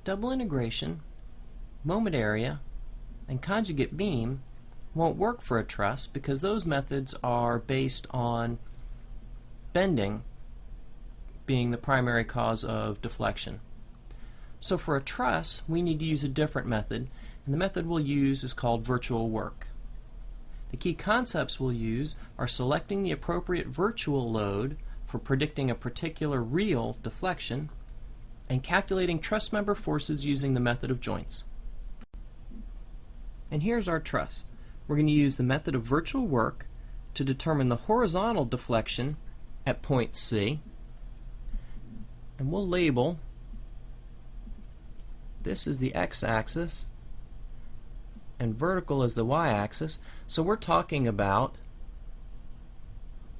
double integration, moment area, and conjugate beam won't work for a truss because those methods are based on bending being the primary cause of deflection. So for a truss, we need to use a different method, and the method we'll use is called virtual work. The key concepts we'll use are selecting the appropriate virtual load for predicting a particular real deflection, and calculating truss member forces using the method of joints. And here's our truss. We're going to use the method of virtual work to determine the horizontal deflection at point C, and we'll label this is the x-axis and vertical is the y-axis, so we're talking about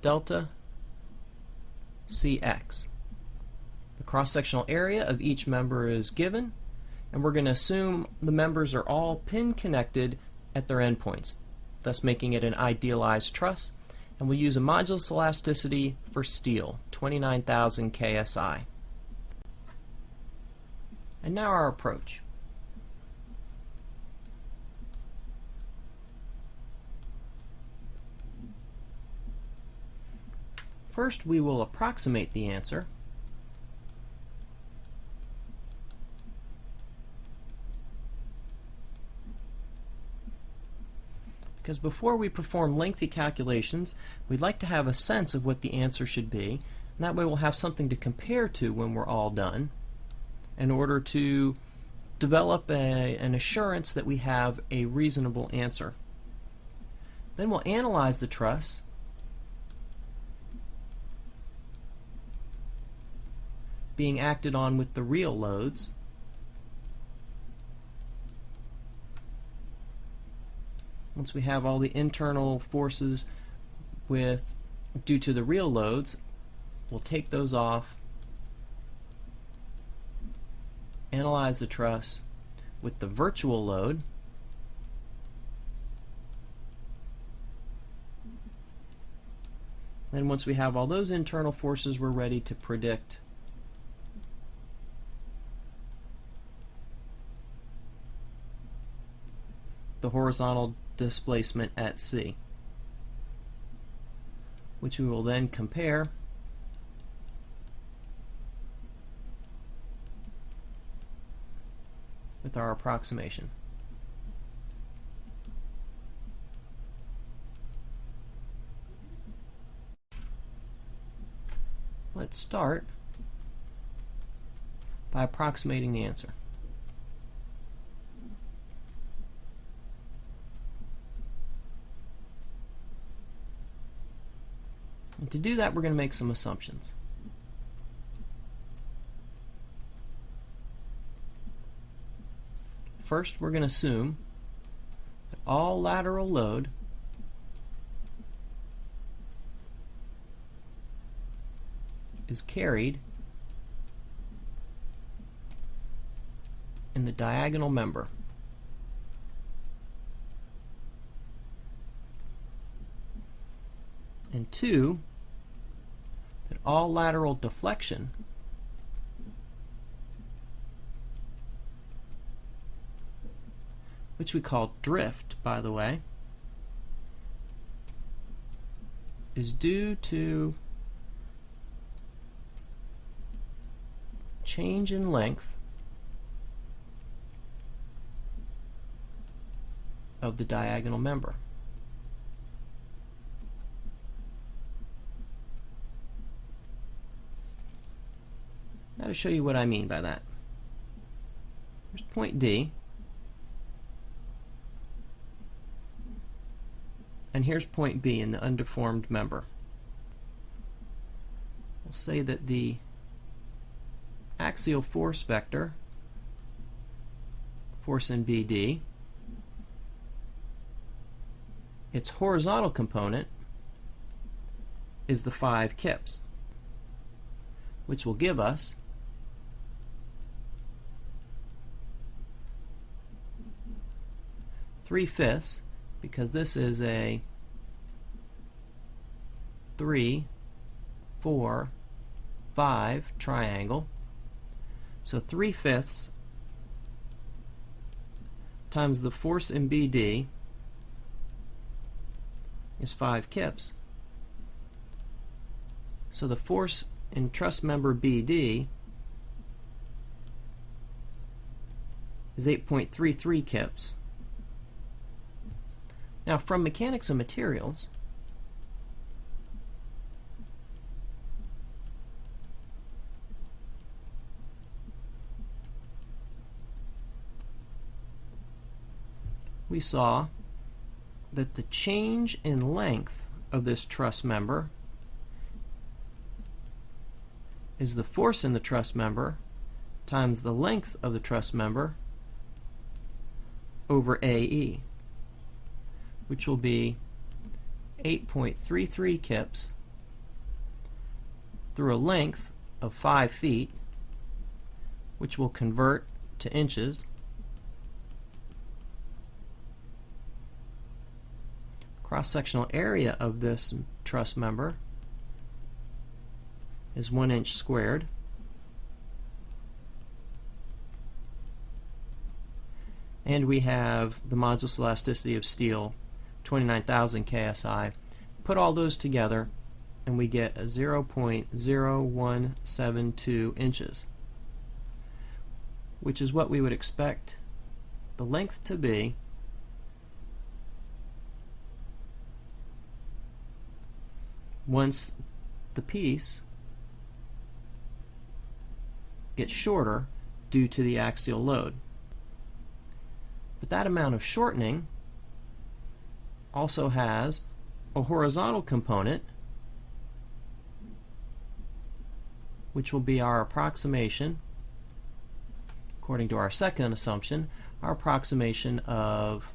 delta CX. The cross-sectional area of each member is given, and we're going to assume the members are all pin connected at their endpoints, thus making it an idealized truss, and we'll use a modulus elasticity for steel, 29,000 KSI. And now our approach. First, we will approximate the answer. Because before we perform lengthy calculations, we'd like to have a sense of what the answer should be, and that way we'll have something to compare to when we're all done, in order to develop an assurance that we have a reasonable answer. Then we'll analyze the truss being acted on with the real loads, once we have all the internal forces due to the real loads, we'll take those off, analyze the truss with the virtual load, then once we have all those internal forces, we're ready to predict the horizontal displacement at C, which we will then compare with our approximation. Let's start by approximating the answer. And to do that, we're going to make some assumptions. First, we're going to assume that all lateral load is carried in the diagonal member. And two, that all lateral deflection which we call drift, by the way, is due to change in length of the diagonal member. Now to show you what I mean by that. Here's point D, and here's point B in the undeformed member. We'll say that the axial force vector, force in BD, its horizontal component is the 5 kips, which will give us three-fifths, because this is a 3, 4, 5 triangle. So 3/5 times the force in BD is 5 kips. So the force in truss member BD is 8.33 kips. Now, from mechanics of materials, we saw that the change in length of this truss member is the force in the truss member times the length of the truss member over AE, which will be 8.33 kips through a length of 5 feet, which will convert to inches. Cross-sectional area of this truss member is 1 inch squared. And we have the modulus elasticity of steel, 29,000 KSI. Put all those together and we get a 0.0172 inches, which is what we would expect the length to be once the piece gets shorter due to the axial load. But that amount of shortening also has a horizontal component, which will be our approximation, according to our second assumption, our approximation of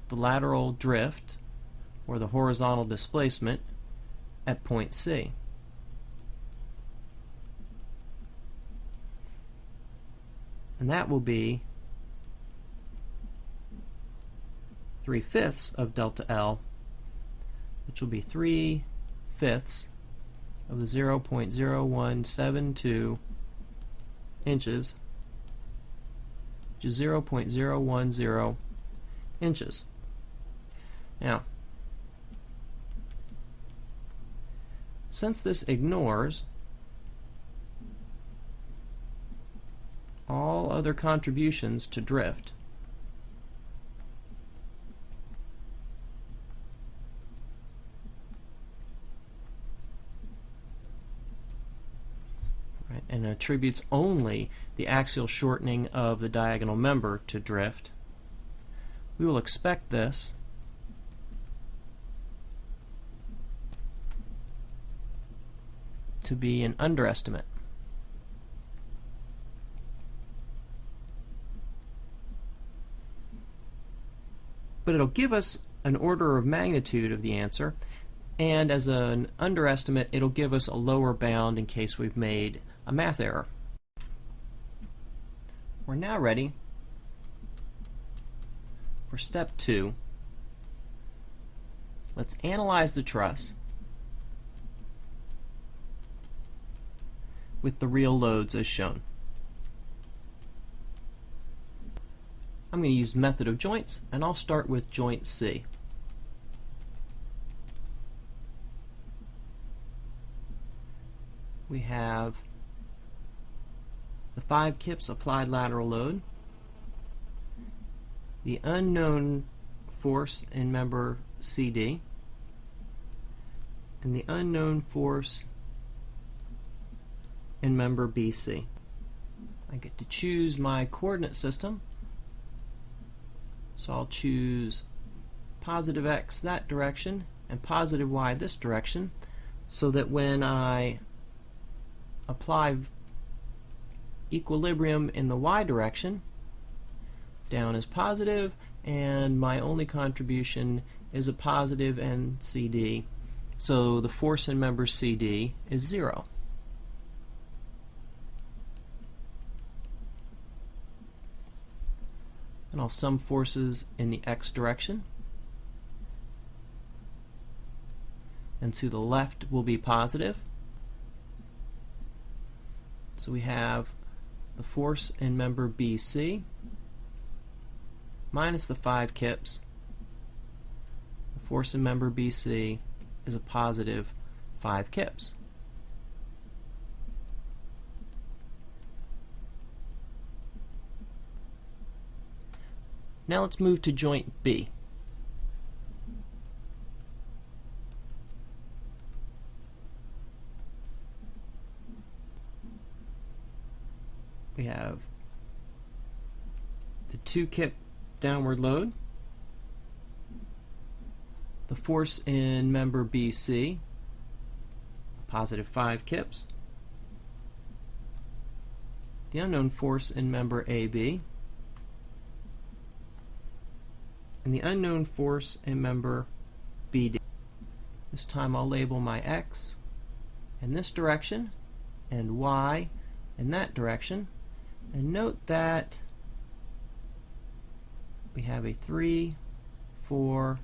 the lateral drift or the horizontal displacement at point C. And that will be 3/5 of delta L, which will be 3/5 of the 0.0172 inches, which is 0.010 inches. Now, since this ignores all other contributions to drift, right, and attributes only the axial shortening of the diagonal member to drift, we will expect this to be an underestimate. But it'll give us an order of magnitude of the answer, and as an underestimate, it'll give us a lower bound in case we've made a math error. We're now ready for step 2. Let's analyze the truss with the real loads as shown. I'm going to use method of joints, and I'll start with joint C. We have the 5 kips applied lateral load, the unknown force in member CD, and the unknown force in member BC. I get to choose my coordinate system, so I'll choose positive x that direction and positive y this direction, so that when I apply equilibrium in the y direction, down is positive and my only contribution is a positive in CD, so the force in member CD is 0. And I'll sum forces in the x direction, and to the left will be positive. So we have the force in member BC minus the 5 kips. The force in member BC is a positive 5 kips. Now let's move to joint B. We have the 2 kip downward load, the force in member BC, positive 5 kips, the unknown force in member AB, and the unknown force in member BD. This time I'll label my X in this direction and Y in that direction, and note that we have a 3, 4,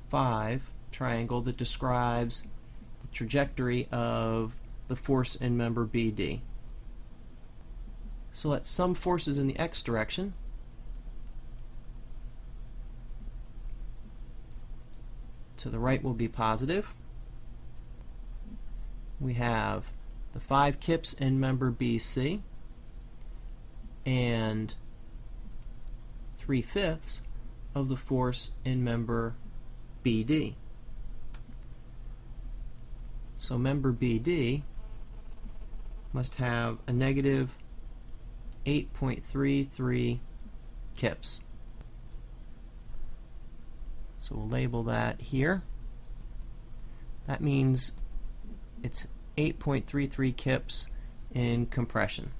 5 triangle that describes the trajectory of the force in member BD. So let's sum forces in the X direction. To the right will be positive. We have the 5 kips in member BC and 3/5 of the force in member BD. So member BD must have a negative 8.33 kips. So we'll label that here. That means it's 8.33 kips in compression.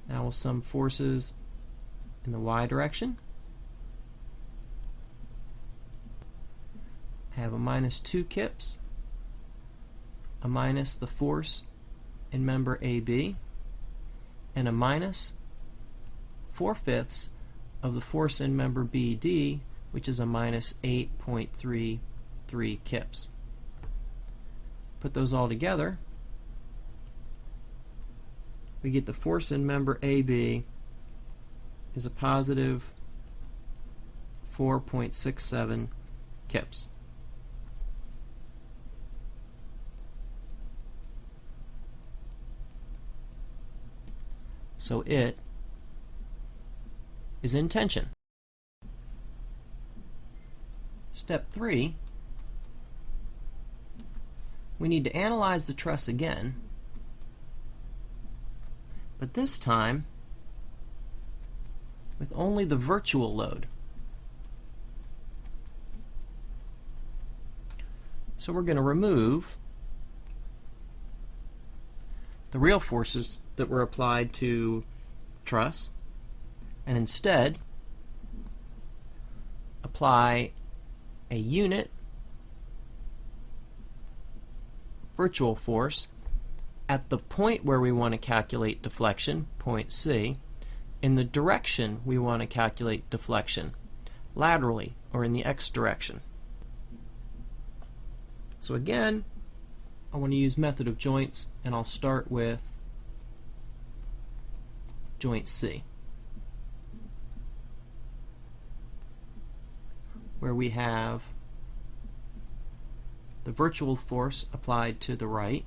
Now we'll sum forces in the Y direction. Have a minus 2 kips, a minus the force in member AB, and a minus 4/5 of the force in member BD, which is a minus 8.33 kips. Put those all together, we get the force in member AB is a positive 4.67 kips. So it is in tension. Step 3, we need to analyze the truss again, but this time with only the virtual load. So we're going to remove the real forces that were applied to truss and instead apply a unit virtual force at the point where we want to calculate deflection, point C, in the direction we want to calculate deflection, laterally or in the X direction. So again, I want to use method of joints, and I'll start with joint C, where we have the virtual force applied to the right,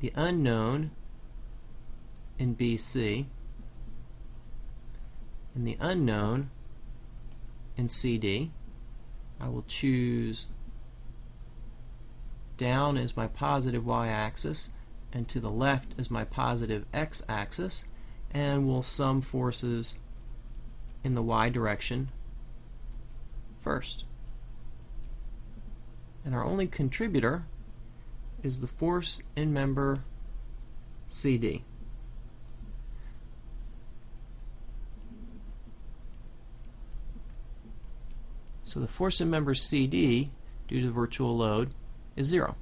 the unknown in BC, and the unknown in CD. I will choose down as my positive y-axis and to the left as my positive x-axis, and we'll sum forces in the y direction first. And our only contributor is the force in member CD. So the force in member CD, due to the virtual load, is 0.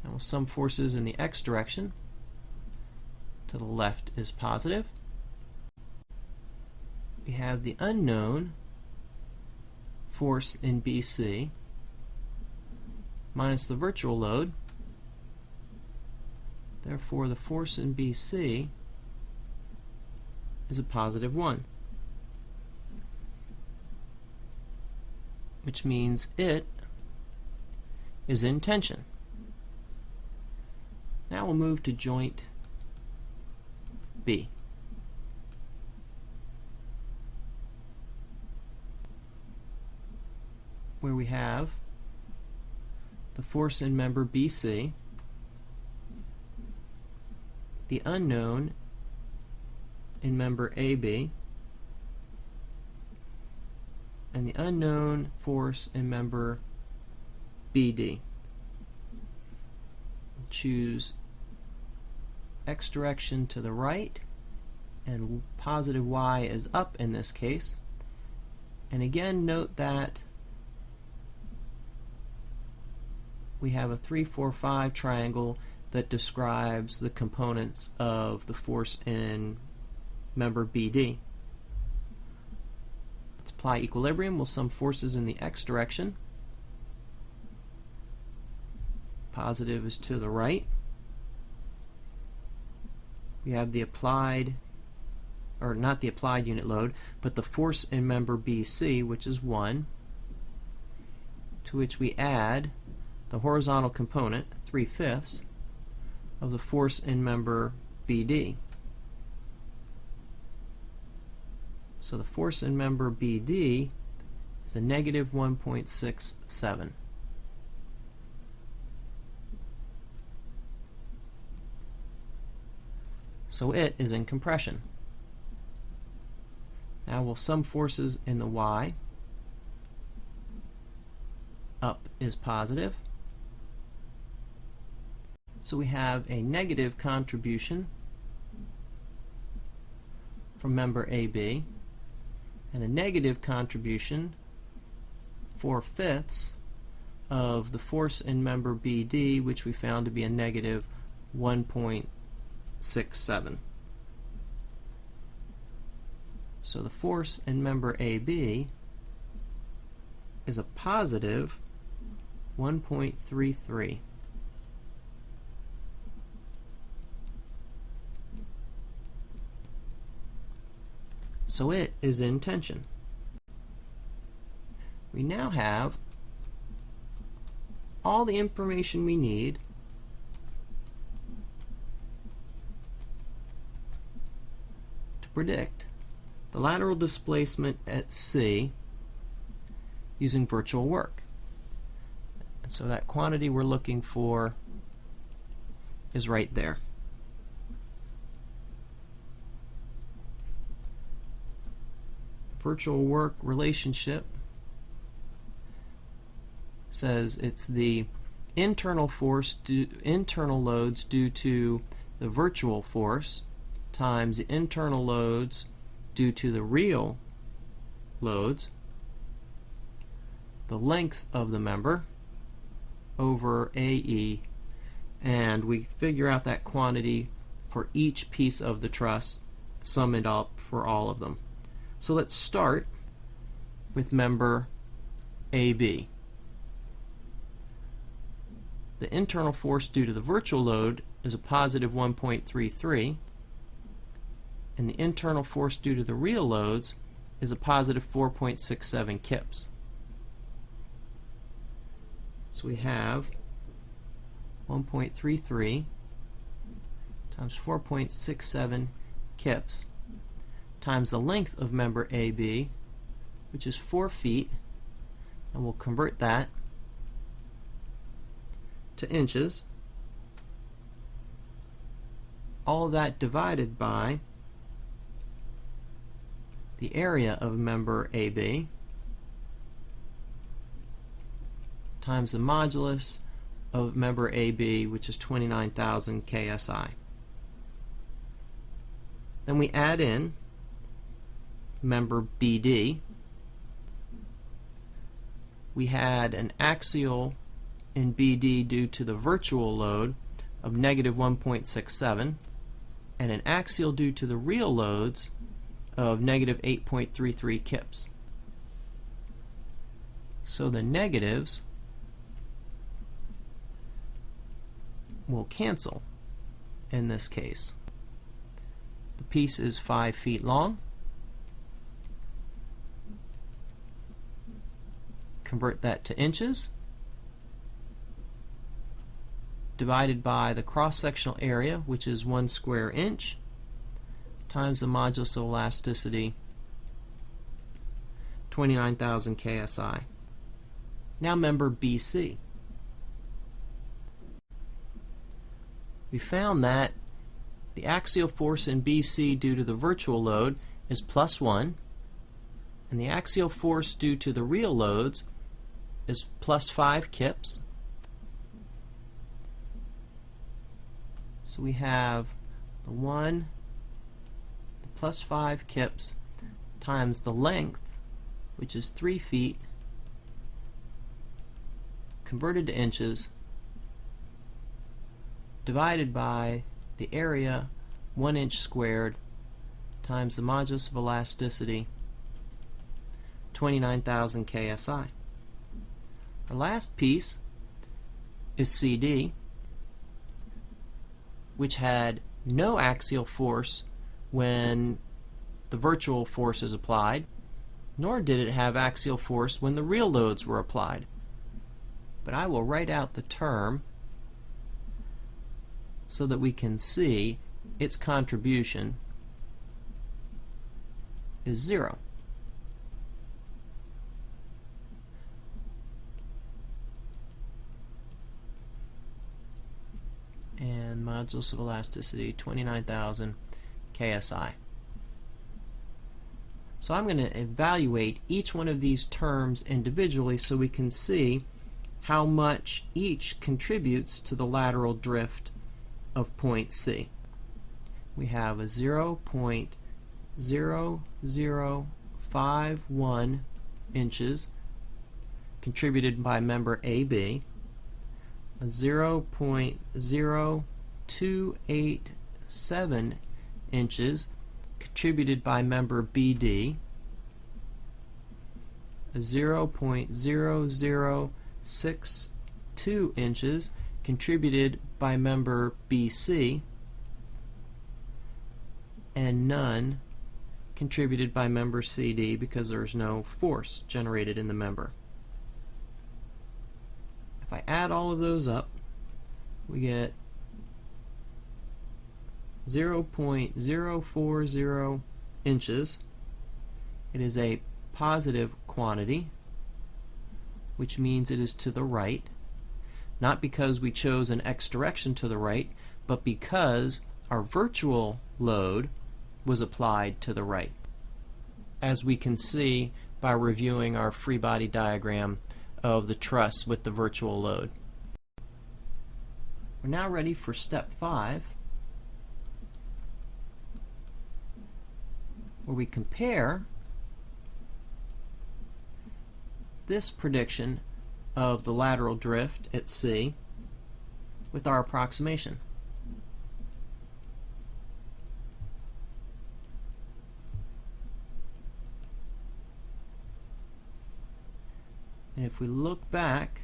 Now we'll sum forces in the x direction. To the left is positive. We have the unknown force in BC minus the virtual load, Therefore, the force in BC is a positive 1, which means it is in tension. Now we'll move to joint B. Where we have the force in member BC, the unknown in member AB, and the unknown force in member BD. We'll choose x direction to the right, and positive y is up in this case. And again, note that we have a 3, 4, 5 triangle that describes the components of the force in member BD. Let's apply equilibrium. We'll sum forces in the x direction. Positive is to the right. We have the applied, or not the applied unit load, but the force in member BC, which is 1, to which we add the horizontal component, 3/5, of the force in member BD. So the force in member BD is a negative 1.67. So it is in compression. Now we'll sum forces in the y. Up is positive. So we have a negative contribution from member AB and a negative contribution, 4/5, of the force in member BD, which we found to be a negative 1.67. So the force in member AB is a positive 1.33. So it is in tension. We now have all the information we need to predict the lateral displacement at C using virtual work. And so that quantity we're looking for is right there. Virtual work relationship says it's the internal force, internal loads due to the virtual force times the internal loads due to the real loads, the length of the member over AE, and we figure out that quantity for each piece of the truss, sum it up for all of them. So let's start with member AB. The internal force due to the virtual load is a positive 1.33, and the internal force due to the real loads is a positive 4.67 kips. So we have 1.33 times 4.67 kips times the length of member AB, which is 4 feet, and we'll convert that to inches. All of that divided by the area of member AB times the modulus of member AB, which is 29,000 KSI. Then we add in member BD. We had an axial in BD due to the virtual load of negative 1.67 and an axial due to the real loads of negative 8.33 kips. So the negatives will cancel, in this case. The piece is 5 feet long. Convert that to inches, divided by the cross-sectional area, which is 1 square inch, times the modulus of elasticity, 29,000 KSI. Now member BC. We found that the axial force in BC due to the virtual load is +1, and the axial force due to the real loads is +5 kips. So we have the 1, the +5 kips, times the length, which is 3 feet, converted to inches, divided by the area, 1 inch squared, times the modulus of elasticity, 29,000 KSI. Our last piece is CD, which had no axial force when the virtual force is applied, nor did it have axial force when the real loads were applied. But I will write out the term so that we can see its contribution is 0. And modulus of elasticity, 29,000 KSI. So I'm going to evaluate each one of these terms individually so we can see how much each contributes to the lateral drift of point C. We have a 0.0051 inches contributed by member AB, a 0.0287 inches contributed by member BD, a 0.0062 inches contributed by member BC, and none contributed by member CD because there's no force generated in the member. If I add all of those up, we get 0.040 inches. It is a positive quantity, which means it is to the right, not because we chose an x direction to the right, but because our virtual load was applied to the right, as we can see by reviewing our free body diagram of the truss with the virtual load. We're now ready for step 5, where we compare this prediction of the lateral drift at C with our approximation. And if we look back,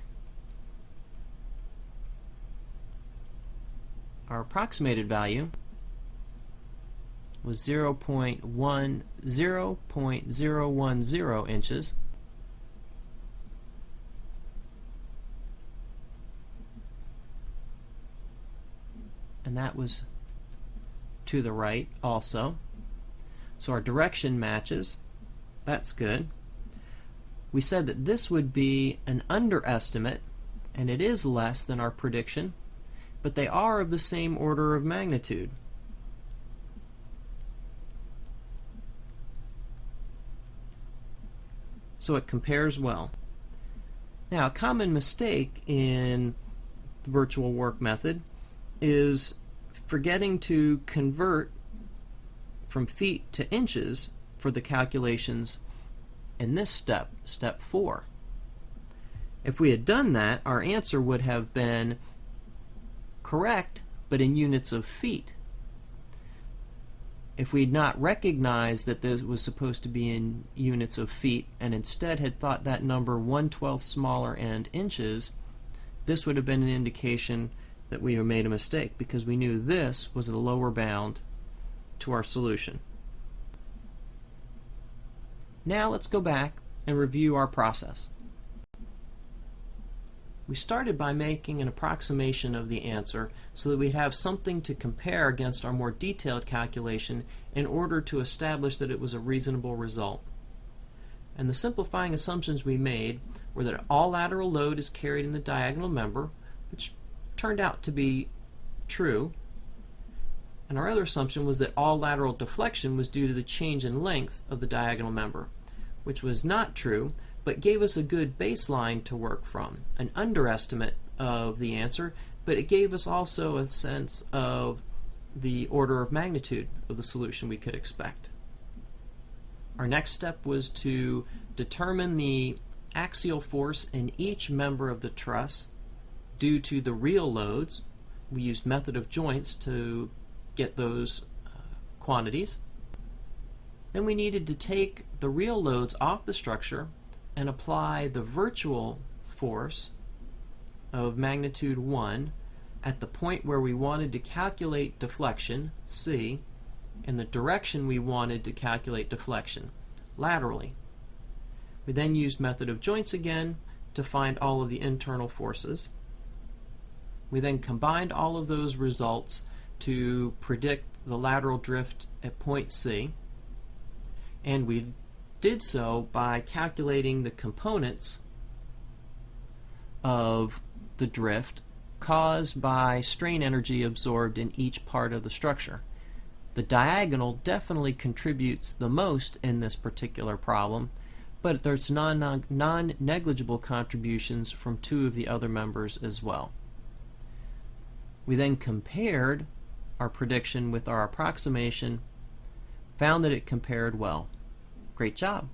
our approximated value was 0.010 inches, and that was to the right also. So our direction matches. That's good. We said that this would be an underestimate, and it is less than our prediction, but they are of the same order of magnitude. So it compares well. Now, a common mistake in the virtual work method is forgetting to convert from feet to inches for the calculations in this step, step 4. If we had done that, our answer would have been correct, but in units of feet. If we had not recognized that this was supposed to be in units of feet and instead had thought that number 1/12 smaller and inches, this would have been an indication that we made a mistake, because we knew this was the lower bound to our solution. Now let's go back and review our process. We started by making an approximation of the answer so that we'd have something to compare against our more detailed calculation in order to establish that it was a reasonable result. And the simplifying assumptions we made were that all lateral load is carried in the diagonal member, which turned out to be true. And our other assumption was that all lateral deflection was due to the change in length of the diagonal member, which was not true, but gave us a good baseline to work from, an underestimate of the answer, but it gave us also a sense of the order of magnitude of the solution we could expect. Our next step was to determine the axial force in each member of the truss due to the real loads. We used method of joints to get those quantities. Then we needed to take the real loads off the structure and apply the virtual force of magnitude 1 at the point where we wanted to calculate deflection, C, in the direction we wanted to calculate deflection, laterally. We then used method of joints again to find all of the internal forces. We then combined all of those results to predict the lateral drift at point C, and we did so by calculating the components of the drift caused by strain energy absorbed in each part of the structure. The diagonal definitely contributes the most in this particular problem, but there's non-negligible contributions from two of the other members as well. We then compared our prediction with our approximation, found that it compared well. Great job!